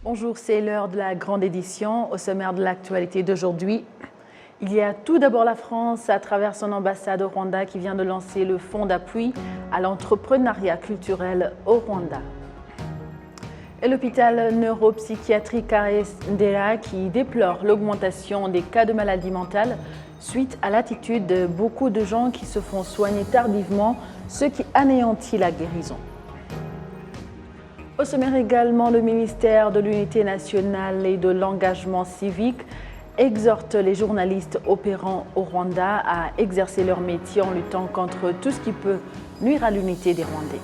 Bonjour, c'est l'heure de la grande édition. Au sommaire de l'actualité d'aujourd'hui, il y a tout d'abord la France à travers son ambassade au Rwanda qui vient de lancer le fonds d'appui à l'entrepreneuriat culturel au Rwanda. Et l'hôpital neuropsychiatrique Ndera qui déplore l'augmentation des cas de maladies mentales suite à l'attitude de beaucoup de gens qui se font soigner tardivement, ce qui anéantit la guérison. Au sommaire également, le ministère de l'Unité nationale et de l'engagement civique exhorte les journalistes opérant au Rwanda à exercer leur métier en luttant contre tout ce qui peut nuire à l'unité des Rwandais.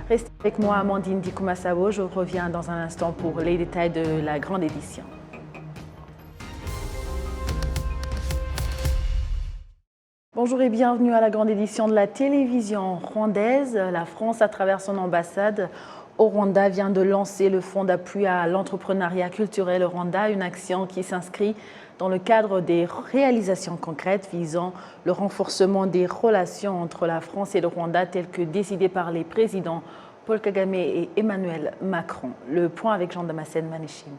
Restez avec moi, Amandine Dikoumassabo. Je reviens dans un instant pour les détails de la grande édition. Bonjour et bienvenue à la grande édition de la télévision rwandaise. La France, à travers son ambassade au Rwanda, vient de lancer le fonds d'appui à l'entrepreneuriat culturel au Rwanda, une action qui s'inscrit dans le cadre des réalisations concrètes visant le renforcement des relations entre la France et le Rwanda, telles que décidées par les présidents Paul Kagame et Emmanuel Macron. Le point avec Jean-Damascène Manéchim.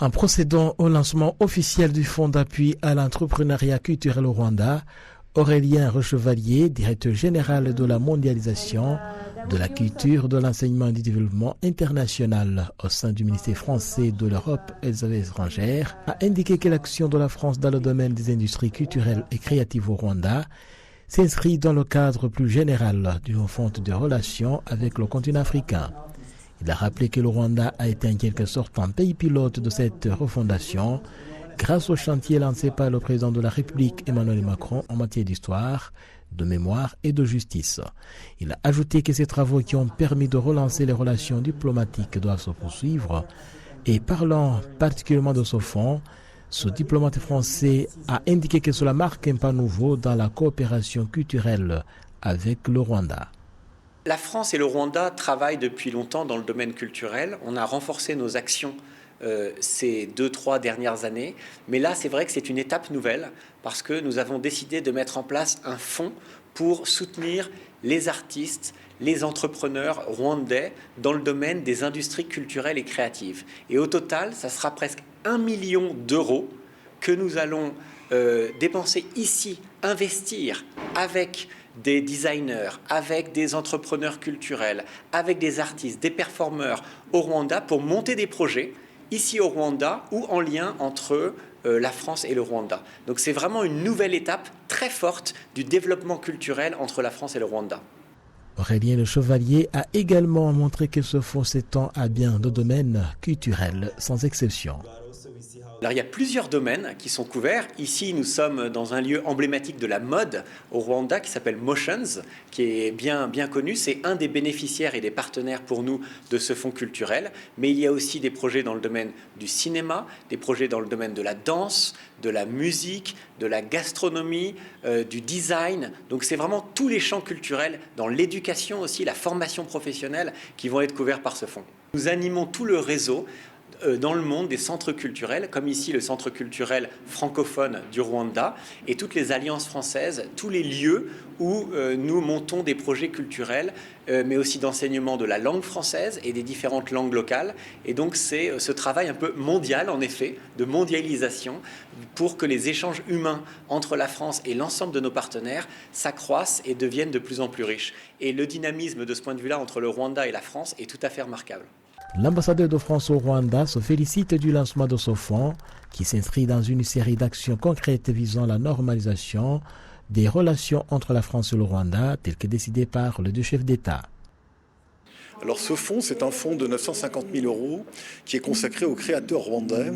En procédant au lancement officiel du fonds d'appui à l'entrepreneuriat culturel au Rwanda, Aurélien Rechevalier, directeur général de la mondialisation, de la culture, de l'enseignement et du développement international au sein du ministère français de l'Europe et des Affaires étrangères, a indiqué que l'action de la France dans le domaine des industries culturelles et créatives au Rwanda s'inscrit dans le cadre plus général d'une refonte des relations avec le continent africain. Il a rappelé que le Rwanda a été en quelque sorte un pays pilote de cette refondation grâce au chantier lancé par le président de la République Emmanuel Macron en matière d'histoire, de mémoire et de justice. Il a ajouté que ces travaux qui ont permis de relancer les relations diplomatiques doivent se poursuivre. Et parlant particulièrement de ce fonds, ce diplomate français a indiqué que cela marque un pas nouveau dans la coopération culturelle avec le Rwanda. La France et le Rwanda travaillent depuis longtemps dans le domaine culturel. On a renforcé nos actions ces 2-3 dernières années. Mais là, c'est vrai que c'est une étape nouvelle parce que nous avons décidé de mettre en place un fonds pour soutenir les artistes, les entrepreneurs rwandais dans le domaine des industries culturelles et créatives. Et au total, ça sera presque 1 million d'euros que nous allons dépenser ici, investir avec des designers, avec des entrepreneurs culturels, avec des artistes, des performeurs au Rwanda pour monter des projets ici au Rwanda ou en lien entre la France et le Rwanda. Donc c'est vraiment une nouvelle étape très forte du développement culturel entre la France et le Rwanda. Aurélien Le Chevalier a également montré que ce fonds s'étend à bien de domaines culturels sans exception. Alors il y a plusieurs domaines qui sont couverts. Ici, nous sommes dans un lieu emblématique de la mode au Rwanda qui s'appelle Motions, qui est bien connu. C'est un des bénéficiaires et des partenaires pour nous de ce fonds culturel. Mais il y a aussi des projets dans le domaine du cinéma, des projets dans le domaine de la danse, de la musique, de la gastronomie, du design. Donc c'est vraiment tous les champs culturels, dans l'éducation aussi, la formation professionnelle, qui vont être couverts par ce fonds. Nous animons tout le réseau dans le monde des centres culturels, comme ici le centre culturel francophone du Rwanda, et toutes les alliances françaises, tous les lieux où nous montons des projets culturels, mais aussi d'enseignement de la langue française et des différentes langues locales. Et donc c'est ce travail un peu mondial, en effet, de mondialisation, pour que les échanges humains entre la France et l'ensemble de nos partenaires s'accroissent et deviennent de plus en plus riches. Et le dynamisme de ce point de vue-là entre le Rwanda et la France est tout à fait remarquable. L'ambassadeur de France au Rwanda se félicite du lancement de ce fonds qui s'inscrit dans une série d'actions concrètes visant la normalisation des relations entre la France et le Rwanda, telles que décidées par les deux chefs d'État. Alors ce fonds, c'est un fonds de 950 000 euros qui est consacré aux créateurs rwandais,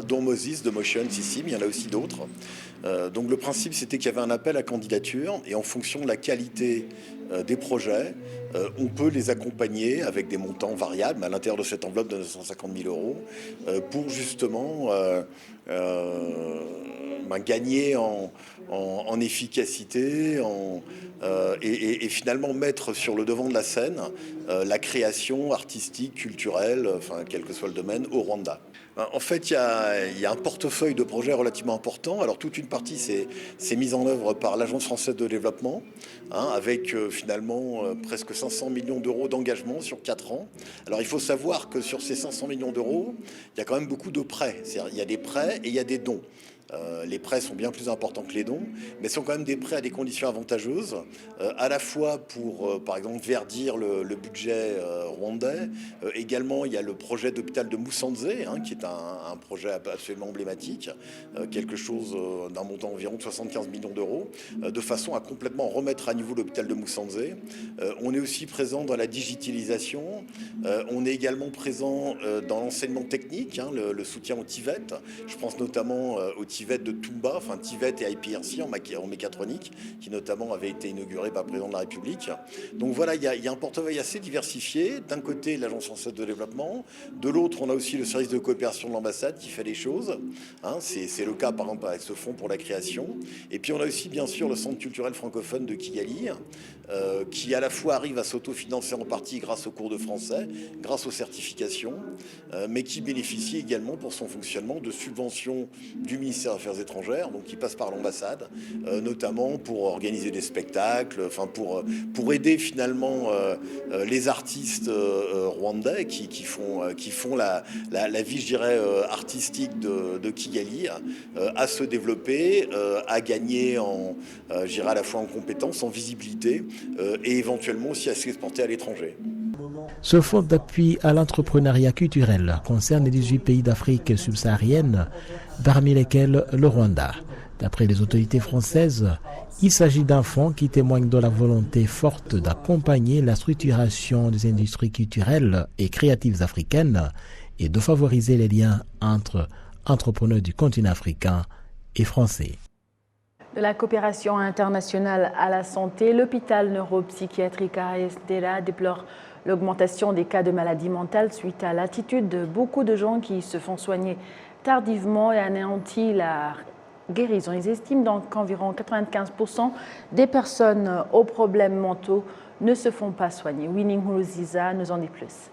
dont Moses de Motions ici, mais il y en a aussi d'autres. Donc le principe, c'était qu'il y avait un appel à candidature et en fonction de la qualité des projets, on peut les accompagner avec des montants variables à l'intérieur de cette enveloppe de 950 000 euros pour justement gagner en efficacité et finalement mettre sur le devant de la scène la création artistique, culturelle, enfin quel que soit le domaine, au Rwanda. En fait, il y a un portefeuille de projets relativement important. Alors, toute une partie, c'est mise en œuvre par l'Agence française de développement, avec finalement presque 500 millions d'euros d'engagement sur 4 ans. Alors il faut savoir que sur ces 500 millions d'euros, il y a quand même beaucoup de prêts. C'est-à-dire, il y a des prêts et il y a des dons. Les prêts sont bien plus importants que les dons, mais sont quand même des prêts à des conditions avantageuses, à la fois pour, par exemple, verdir le budget rwandais. Également, il y a le projet d'hôpital de Musanze, qui est un projet absolument emblématique, quelque chose d'un montant environ de 75 millions d'euros, de façon à complètement remettre à niveau l'hôpital de Musanze. On est aussi présent dans la digitalisation, on est également présent dans l'enseignement technique, le soutien au TIVET. Je pense notamment au TIVET de Tumba, enfin TIVET et IPRC en mécatronique, qui notamment avait été inauguré par le président de la République. Donc voilà, il y a un portefeuille assez diversifié. D'un côté, l'Agence française de développement. De l'autre, on a aussi le service de coopération de l'ambassade qui fait les choses. C'est le cas, par exemple, avec ce fonds pour la création. Et puis, on a aussi, bien sûr, le Centre culturel francophone de Kigali, qui à la fois arrive à s'autofinancer en partie grâce aux cours de français, grâce aux certifications, mais qui bénéficie également pour son fonctionnement de subventions du ministère des Affaires étrangères, donc qui passe par l'ambassade, notamment pour organiser des spectacles, enfin pour aider finalement les artistes rwandais qui font la vie, je dirais, artistique de Kigali, à se développer, à gagner je dirais à la fois en compétences, en visibilité, et éventuellement aussi à s'exporter à l'étranger. Ce fonds d'appui à l'entrepreneuriat culturel concerne 18 pays d'Afrique subsaharienne, parmi lesquels le Rwanda. D'après les autorités françaises, il s'agit d'un fonds qui témoigne de la volonté forte d'accompagner la structuration des industries culturelles et créatives africaines et de favoriser les liens entre entrepreneurs du continent africain et français. De la coopération internationale à la santé, l'hôpital neuropsychiatrique AES Ndela déplore l'augmentation des cas de maladies mentales suite à l'attitude de beaucoup de gens qui se font soigner tardivement et anéantit la guérison. Ils estiment donc qu'environ 95% des personnes aux problèmes mentaux ne se font pas soigner. Winnie Nkuruziza nous en dit plus.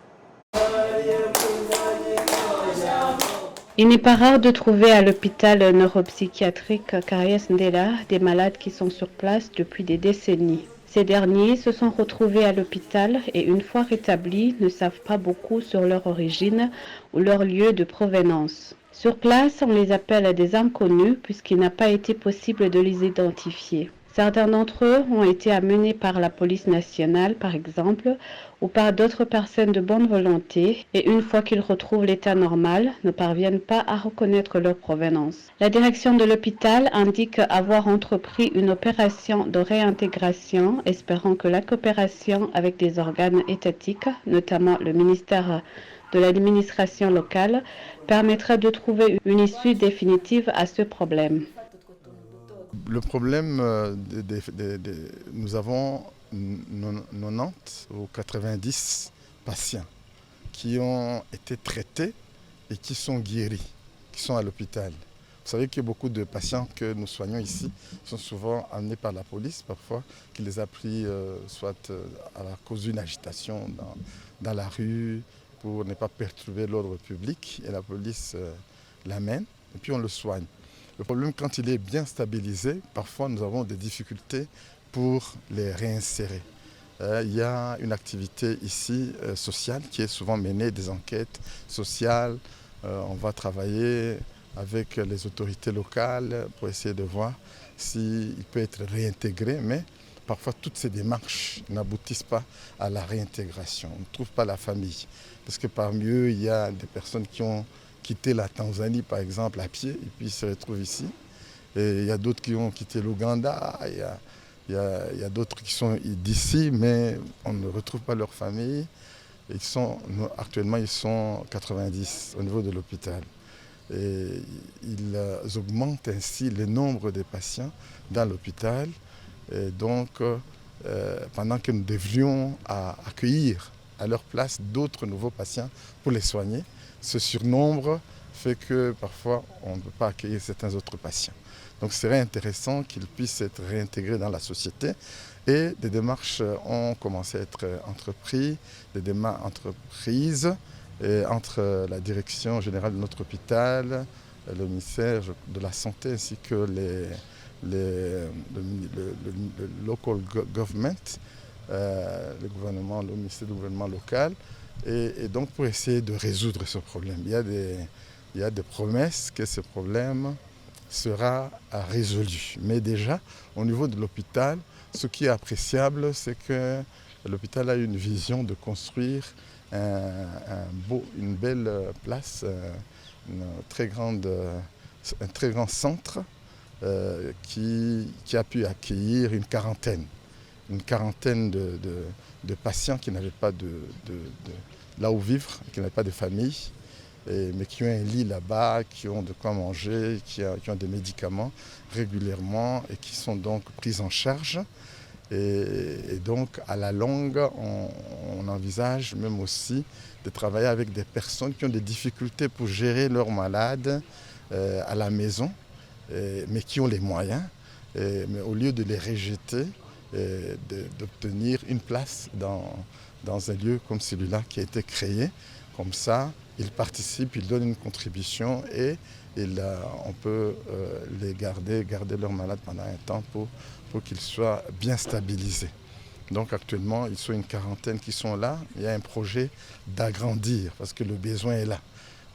Il n'est pas rare de trouver à l'hôpital neuropsychiatrique AES Ndela des malades qui sont sur place depuis des décennies. Ces derniers se sont retrouvés à l'hôpital et une fois rétablis ne savent pas beaucoup sur leur origine ou leur lieu de provenance. Sur place, on les appelle des inconnus puisqu'il n'a pas été possible de les identifier. Certains d'entre eux ont été amenés par la police nationale, par exemple, ou par d'autres personnes de bonne volonté, et une fois qu'ils retrouvent l'état normal, ne parviennent pas à reconnaître leur provenance. La direction de l'hôpital indique avoir entrepris une opération de réintégration, espérant que la coopération avec des organes étatiques, notamment le ministère de l'administration locale, permettra de trouver une issue définitive à ce problème. Le problème, nous avons 90 ou 90 patients qui ont été traités et qui sont guéris, qui sont à l'hôpital. Vous savez que beaucoup de patients que nous soignons ici sont souvent amenés par la police, parfois, qui les a pris soit à cause d'une agitation dans la rue pour ne pas perturber l'ordre public, et la police l'amène et puis on le soigne. Le problème, quand il est bien stabilisé, parfois nous avons des difficultés pour les réinsérer. Il y a une activité ici sociale qui est souvent menée, des enquêtes sociales. On va travailler avec les autorités locales pour essayer de voir s'il peut être réintégré, mais parfois toutes ces démarches n'aboutissent pas à la réintégration. On ne trouve pas la famille, parce que parmi eux, il y a des personnes qui ont quitté la Tanzanie, par exemple, à pied, et puis ils se retrouvent ici. Et il y a d'autres qui ont quitté l'Ouganda, il y a d'autres qui sont d'ici, mais on ne retrouve pas leur famille. Actuellement, ils sont 90 au niveau de l'hôpital. Et ils augmentent ainsi le nombre de patients dans l'hôpital. Et donc, pendant que nous devrions accueillir à leur place d'autres nouveaux patients pour les soigner, ce surnombre fait que parfois on ne peut pas accueillir certains autres patients. Donc ce serait intéressant qu'ils puissent être réintégrés dans la société, et des démarches ont commencé à être entreprises, des démarches entreprises entre la direction générale de notre hôpital, le ministère de la Santé ainsi que le local government le gouvernement, le ministère du gouvernement local, et donc pour essayer de résoudre ce problème. Il y a des promesses que ce problème sera résolu. Mais déjà, au niveau de l'hôpital, ce qui est appréciable, c'est que l'hôpital a une vision de construire une belle place, un très grand centre qui a pu accueillir une quarantaine de patients qui n'avaient pas de là où vivre, qui n'avaient pas de famille, mais qui ont un lit là-bas, qui ont de quoi manger, qui ont des médicaments régulièrement et qui sont donc pris en charge. Et donc, à la longue, on envisage même aussi de travailler avec des personnes qui ont des difficultés pour gérer leurs malades à la maison, mais qui ont les moyens, mais au lieu de les rejeter, d'obtenir une place dans un lieu comme celui-là qui a été créé. Comme ça, ils participent, ils donnent une contribution et on peut les garder leurs malades pendant un temps pour qu'ils soient bien stabilisés. Donc actuellement, ils sont une quarantaine qui sont là. Il y a un projet d'agrandir parce que le besoin est là.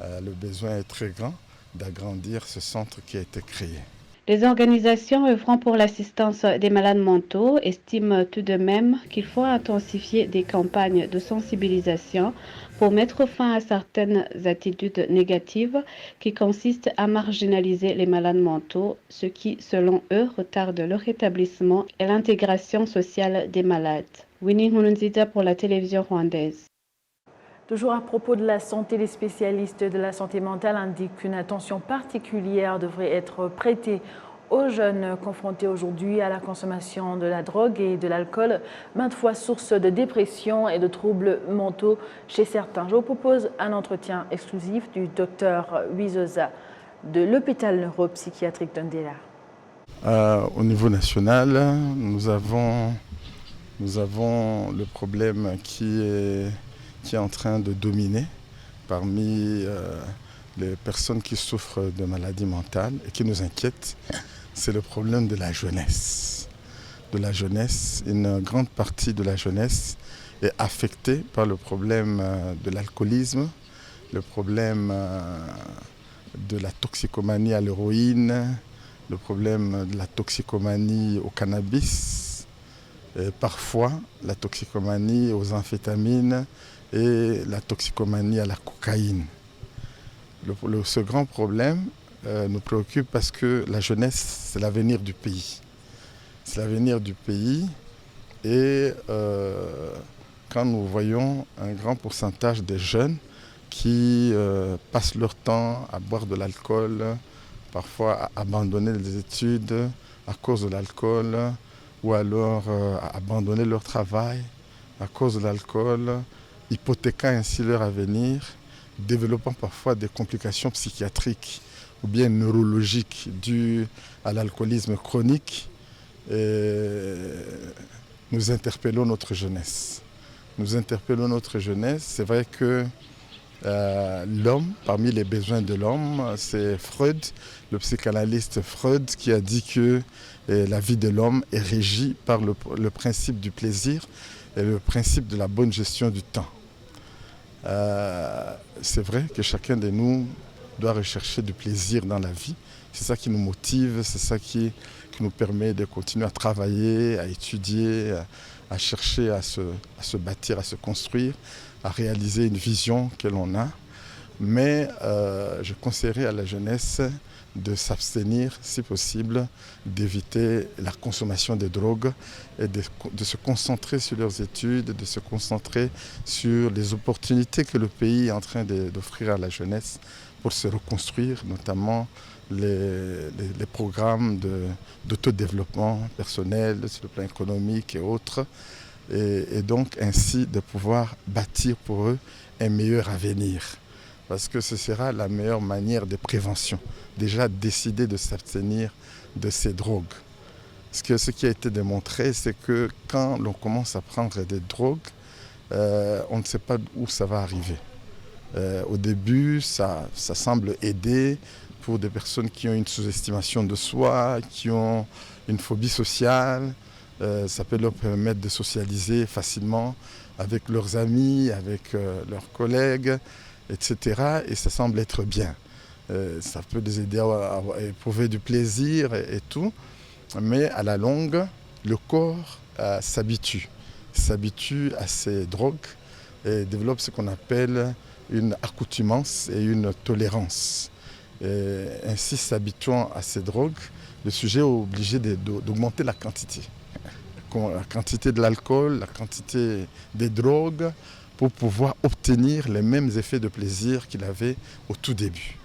Le besoin est très grand d'agrandir ce centre qui a été créé. Les organisations œuvrant pour l'assistance des malades mentaux estiment tout de même qu'il faut intensifier des campagnes de sensibilisation pour mettre fin à certaines attitudes négatives qui consistent à marginaliser les malades mentaux, ce qui, selon eux, retarde leur rétablissement et l'intégration sociale des malades. Winnie Nkurunziza pour la télévision rwandaise. Toujours à propos de la santé, les spécialistes de la santé mentale indiquent qu'une attention particulière devrait être prêtée aux jeunes confrontés aujourd'hui à la consommation de la drogue et de l'alcool, maintes fois source de dépression et de troubles mentaux chez certains. Je vous propose un entretien exclusif du docteur Wizoza de l'hôpital neuropsychiatrique d'Ndela. Au niveau national, nous avons le problème qui est en train de dominer parmi les personnes qui souffrent de maladies mentales et qui nous inquiètent, c'est le problème de la jeunesse. Une grande partie de la jeunesse est affectée par le problème de l'alcoolisme, le problème de la toxicomanie à l'héroïne, le problème de la toxicomanie au cannabis, et parfois la toxicomanie aux amphétamines et la toxicomanie à la cocaïne. Ce grand problème nous préoccupe parce que la jeunesse, c'est l'avenir du pays. C'est l'avenir du pays et quand nous voyons un grand pourcentage des jeunes qui passent leur temps à boire de l'alcool, parfois à abandonner les études à cause de l'alcool ou alors à abandonner leur travail à cause de l'alcool, hypothéquant ainsi leur avenir, développant parfois des complications psychiatriques ou bien neurologiques dues à l'alcoolisme chronique. Et nous interpellons notre jeunesse. C'est vrai que l'homme, parmi les besoins de l'homme, c'est Freud, le psychanalyste Freud, qui a dit que la vie de l'homme est régie par le principe du plaisir et le principe de la bonne gestion du temps. C'est vrai que chacun de nous doit rechercher du plaisir dans la vie. C'est ça qui nous motive, c'est ça qui nous permet de continuer à travailler, à étudier, à chercher à se bâtir, à se construire, à réaliser une vision que l'on a. Mais je conseillerais à la jeunesse de s'abstenir, si possible, d'éviter la consommation de drogues et de se concentrer sur leurs études, de se concentrer sur les opportunités que le pays est en train d'offrir à la jeunesse pour se reconstruire, notamment les programmes d'autodéveloppement personnel sur le plan économique et autres, et donc ainsi de pouvoir bâtir pour eux un meilleur avenir. Parce que ce sera la meilleure manière de prévention. Déjà décider de s'abstenir de ces drogues. Ce qui a été démontré, c'est que quand l'on commence à prendre des drogues, on ne sait pas où ça va arriver. Au début, ça semble aider pour des personnes qui ont une sous-estimation de soi, qui ont une phobie sociale, Ça peut leur permettre de socialiser facilement avec leurs amis, avec leurs collègues, etc. Et ça semble être bien. Ça peut les aider à éprouver du plaisir et tout. Mais à la longue, le corps s'habitue à ces drogues et développe ce qu'on appelle une accoutumance et une tolérance. Et ainsi, s'habituant à ces drogues, le sujet est obligé d'augmenter la quantité. La quantité de l'alcool, la quantité des drogues, pour pouvoir obtenir les mêmes effets de plaisir qu'il avait au tout début.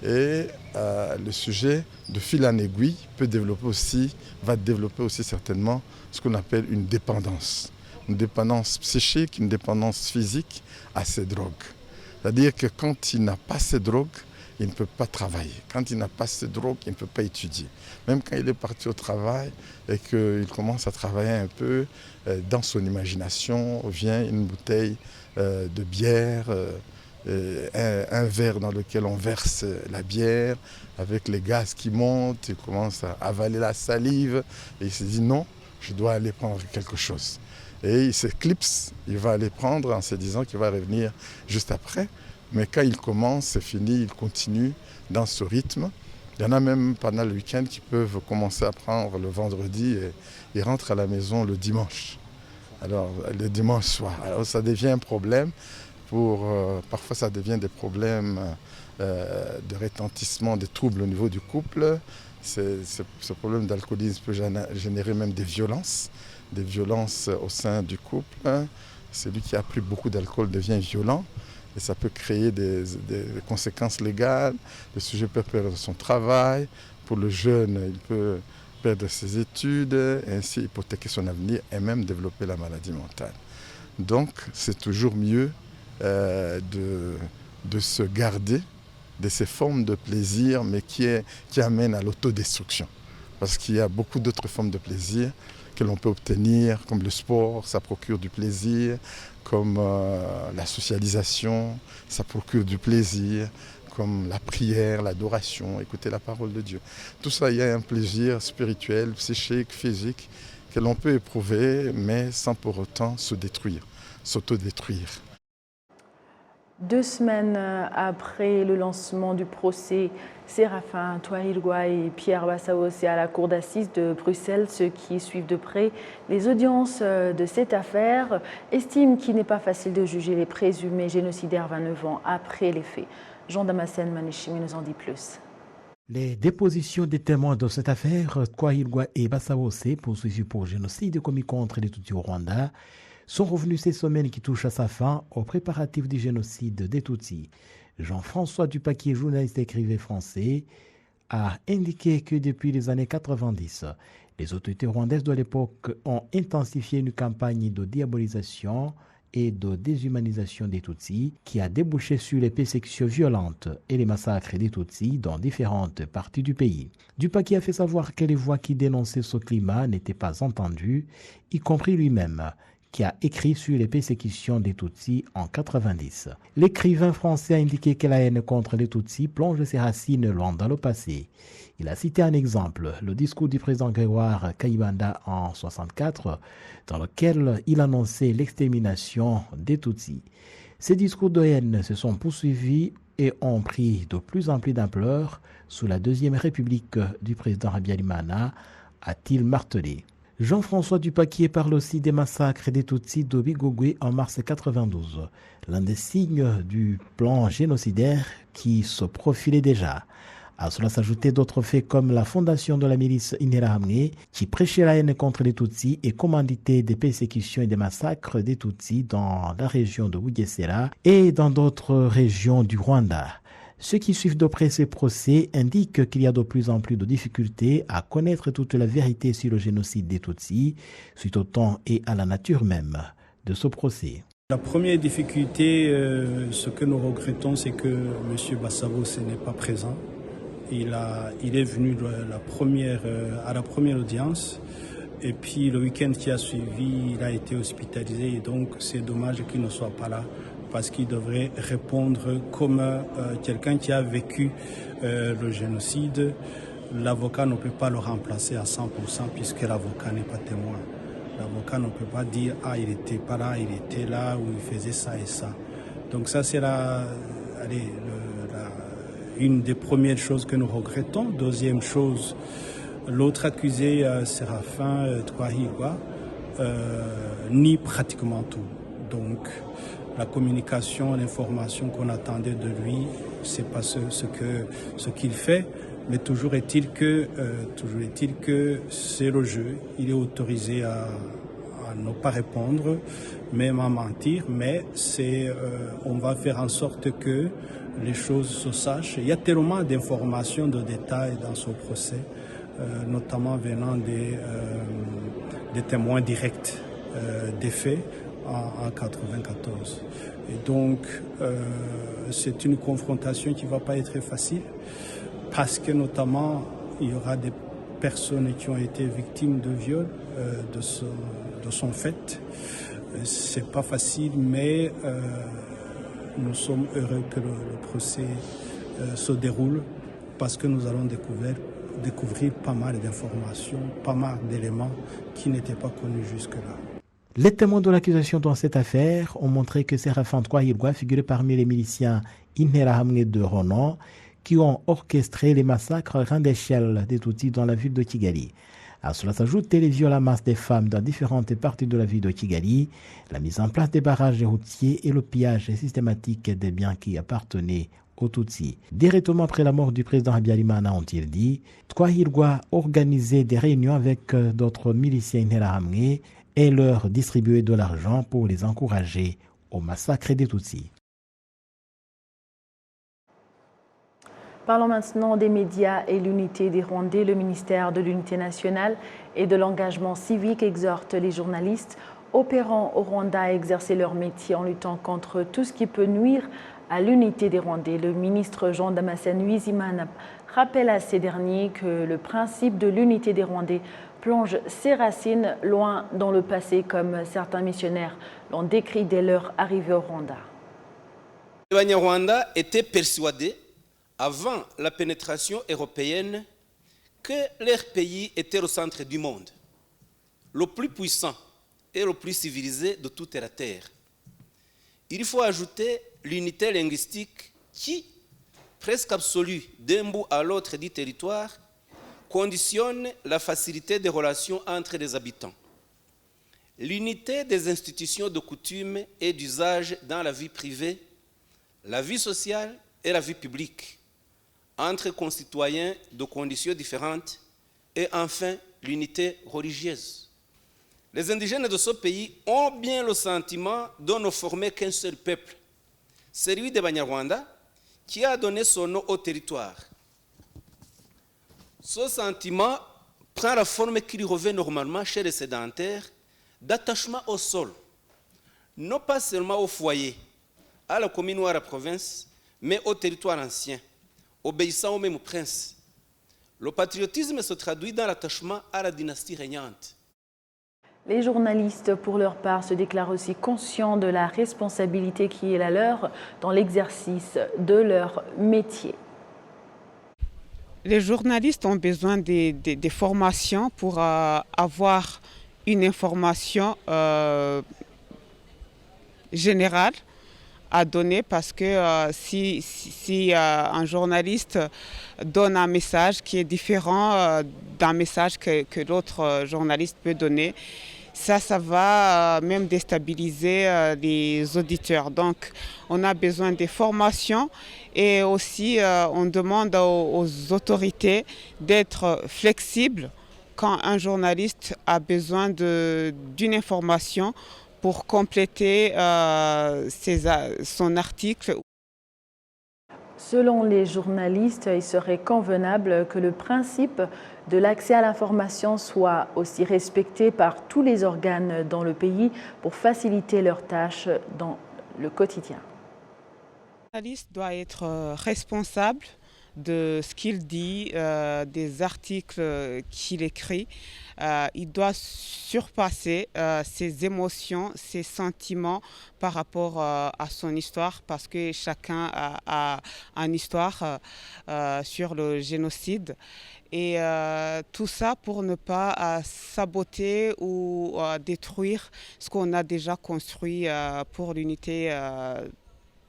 Et le sujet, de fil en aiguille, va développer aussi certainement ce qu'on appelle une dépendance psychique, une dépendance physique à ces drogues. C'est-à-dire que quand il n'a pas ces drogues, il ne peut pas travailler. Quand il n'a pas ces drogues, il ne peut pas étudier. Même quand il est parti au travail et qu'il commence à travailler un peu, dans son imagination vient une bouteille de bière, un verre dans lequel on verse la bière, avec les gaz qui montent, il commence à avaler la salive et il se dit non, je dois aller prendre quelque chose. Et il s'éclipse, il va aller prendre en se disant qu'il va revenir juste après. Mais quand il commence, c'est fini, il continue dans ce rythme. Il y en a même pendant le week-end qui peuvent commencer à prendre le vendredi et ils rentrent à la maison le dimanche. Alors, le dimanche soir. Alors, ça devient un problème. Parfois, ça devient des problèmes de retentissement, des troubles au niveau du couple. Ce problème d'alcoolisme peut générer même des violences au sein du couple. Celui qui a pris beaucoup d'alcool devient violent. Et ça peut créer des conséquences légales. Le sujet peut perdre son travail. Pour le jeune, il peut perdre ses études, et ainsi hypothéquer son avenir et même développer la maladie mentale. Donc, c'est toujours mieux de se garder de ces formes de plaisir, mais qui amènent à l'autodestruction. Parce qu'il y a beaucoup d'autres formes de plaisir que l'on peut obtenir, comme le sport, ça procure du plaisir, comme la socialisation, ça procure du plaisir, comme la prière, l'adoration, écouter la parole de Dieu. Tout ça, il y a un plaisir spirituel, psychique, physique, que l'on peut éprouver, mais sans pour autant se détruire, s'autodétruire. 2 semaines après le lancement du procès, Séraphin Touahirwa et Pierre Bassaossé à la cour d'assises de Bruxelles, ceux qui suivent de près les audiences de cette affaire, estiment qu'il n'est pas facile de juger les présumés génocidaires 29 ans après les faits. Jean Damascène Manichimi nous en dit plus. Les dépositions des témoins de cette affaire, Touahirwa et Bassaossé, poursuivis pour génocide commis contre les Tutsis au Rwanda, sont revenus ces semaines qui touchent à sa fin aux préparatifs du génocide des Tutsis. Jean-François Dupaquier, journaliste et écrivain français, a indiqué que depuis les années 90, les autorités rwandaises de l'époque ont intensifié une campagne de diabolisation et de déshumanisation des Tutsis qui a débouché sur les persécutions violentes et les massacres des Tutsis dans différentes parties du pays. Dupaquier a fait savoir que les voix qui dénonçaient ce climat n'étaient pas entendues, y compris lui-même, qui a écrit sur les persécutions des Tutsis en 90. L'écrivain français a indiqué que la haine contre les Tutsis plonge ses racines loin dans le passé. Il a cité un exemple, le discours du président Grégoire Kayibanda en 1964, dans lequel il annonçait l'extermination des Tutsis. Ces discours de haine se sont poursuivis et ont pris de plus en plus d'ampleur sous la Deuxième République du président Habyarimana, a-t-il martelé. Jean-François Dupaquier parle aussi des massacres des Tutsis de Bigogwe en mars 1992, l'un des signes du plan génocidaire qui se profilait déjà. À cela s'ajoutaient d'autres faits comme la fondation de la milice Interahamwe qui prêchait la haine contre les Tutsis et commanditait des persécutions et des massacres des Tutsis dans la région de Bugesera et dans d'autres régions du Rwanda. Ceux qui suivent de près ces procès indiquent qu'il y a de plus en plus de difficultés à connaître toute la vérité sur le génocide des Tutsis, suite au temps et à la nature même de ce procès. La première difficulté, ce que nous regrettons, c'est que M. Bassaossé n'est pas présent. Il est venu à la première audience. Et puis le week-end qui a suivi, il a été hospitalisé. Et donc c'est dommage qu'il ne soit pas là, parce qu'il devrait répondre comme quelqu'un qui a vécu le génocide. l'avocat ne peut pas le remplacer à 100% puisque l'avocat n'est pas témoin. L'avocat ne peut pas dire « Ah, il n'était pas là, il était là, ou il faisait ça et ça ». Donc ça, c'est une des premières choses que nous regrettons. Deuxième chose, l'autre accusé, Séraphin Twahigwa, nie pratiquement tout. Donc la communication, l'information qu'on attendait de lui, c'est pas ce qu'il fait. Mais toujours est-il que c'est le jeu. Il est autorisé à ne pas répondre, même à mentir, mais on va faire en sorte que les choses se sachent. Il y a tellement d'informations, de détails dans ce procès, notamment venant des témoins directs des faits en 1994. Et donc, c'est une confrontation qui ne va pas être facile, parce que notamment, il y aura des personnes qui ont été victimes de viol de son fait. C'est pas facile, mais nous sommes heureux que le procès se déroule, parce que nous allons découvrir pas mal d'informations, pas mal d'éléments qui n'étaient pas connus jusque-là. Les témoins de l'accusation dans cette affaire ont montré que Séraphin Twahigwa figurait parmi les miliciens Interahamwe de Ronan qui ont orchestré les massacres à grande échelle des Tutsis dans la ville de Kigali. À cela s'ajoutent les viols à masse des femmes dans différentes parties de la ville de Kigali, la mise en place des barrages routiers et le pillage systématique des biens qui appartenaient aux Tutsis. Directement après la mort du président Habyarimana, ont-ils dit, Twahigwa organisait des réunions avec d'autres miliciens Interahamwe et leur distribuait de l'argent pour les encourager au massacre des Tutsis. Parlons maintenant des médias et l'unité des Rwandais. Le ministère de l'Unité nationale et de l'engagement civique exhorte les journalistes opérant au Rwanda à exercer leur métier en luttant contre tout ce qui peut nuire à l'unité des Rwandais. Le ministre Jean Damascène Bizimana rappelle à ces derniers que le principe de l'unité des Rwandais plonge ses racines loin dans le passé, comme certains missionnaires l'ont décrit dès leur arrivée au Rwanda. Les Banyarwanda étaient persuadés, avant la pénétration européenne, que leur pays était le centre du monde, le plus puissant et le plus civilisé de toute la terre. Il faut ajouter l'unité linguistique qui, presque absolue d'un bout à l'autre du territoire, conditionne la facilité des relations entre les habitants. L'unité des institutions de coutume et d'usage dans la vie privée, la vie sociale et la vie publique, entre concitoyens de conditions différentes, et enfin l'unité religieuse. Les indigènes de ce pays ont bien le sentiment de ne former qu'un seul peuple, celui des Banyarwanda, qui a donné son nom au territoire. Ce sentiment prend la forme qui lui revient normalement chez les sédentaires, d'attachement au sol, non pas seulement au foyer, à la commune ou à la province, mais au territoire ancien, obéissant au même prince. Le patriotisme se traduit dans l'attachement à la dynastie régnante. Les journalistes, pour leur part, se déclarent aussi conscients de la responsabilité qui est la leur dans l'exercice de leur métier. Les journalistes ont besoin des formations pour avoir une information générale à donner, parce que si un journaliste donne un message qui est différent d'un message que l'autre journaliste peut donner, ça va même déstabiliser les auditeurs. Donc on a besoin des formations, et aussi on demande aux autorités d'être flexibles quand un journaliste a besoin d'une information pour compléter son article. Selon les journalistes, il serait convenable que le principe de l'accès à l'information soit aussi respecté par tous les organes dans le pays pour faciliter leurs tâches dans le quotidien. Le journaliste doit être responsable de ce qu'il dit, des articles qu'il écrit. Il doit surpasser ses émotions, ses sentiments par rapport à son histoire, parce que chacun a une histoire sur le génocide. Et tout ça pour ne pas saboter ou détruire ce qu'on a déjà construit pour l'unité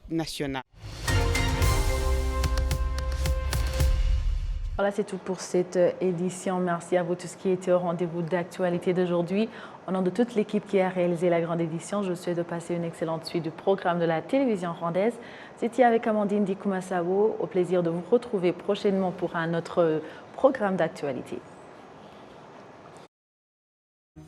nationale. Voilà, c'est tout pour cette édition. Merci à vous tous qui étaient au rendez-vous d'actualité d'aujourd'hui. Au nom de toute l'équipe qui a réalisé la grande édition, je vous souhaite de passer une excellente suite du programme de la télévision rwandaise. C'était avec Amandine Dikumasabo. Au plaisir de vous retrouver prochainement pour un autre programme d'actualité.